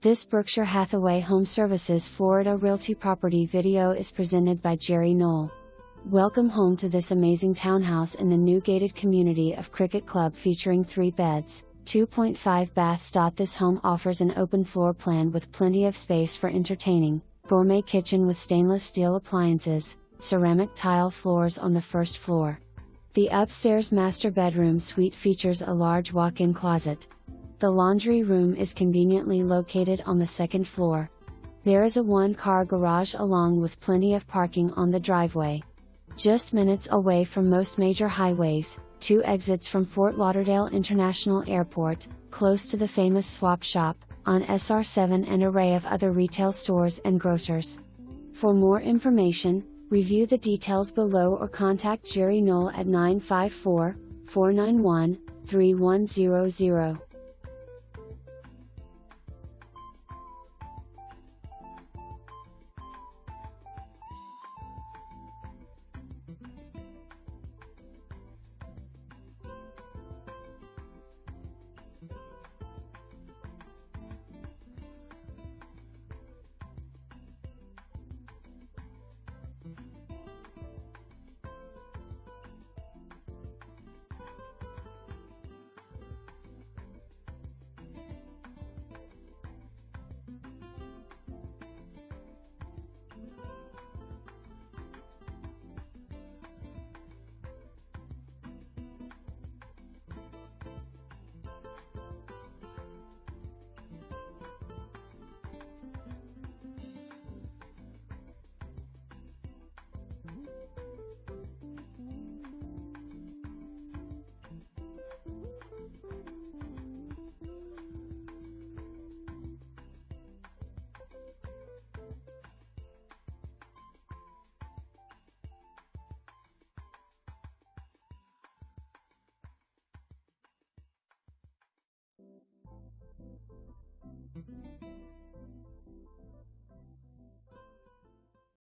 This Berkshire Hathaway HomeServices Florida Realty property video is presented by Jerry Knoll. Welcome home to this amazing townhouse in the new gated community of Cricket Club featuring 3 beds, 2.5 baths. This home offers an open floor plan with plenty of space for entertaining, gourmet kitchen with stainless steel appliances, ceramic tile floors on the first floor. The upstairs master bedroom suite features a large walk-in closet. The laundry room is conveniently located on the second floor. There is a 1-car garage along with plenty of parking on the driveway. Just minutes away from most major highways, 2 exits from Fort Lauderdale International Airport, close to the famous swap shop, on SR7 and array of other retail stores and grocers. For more information, review the details below or contact Jerry Knoll at 954-491-3100.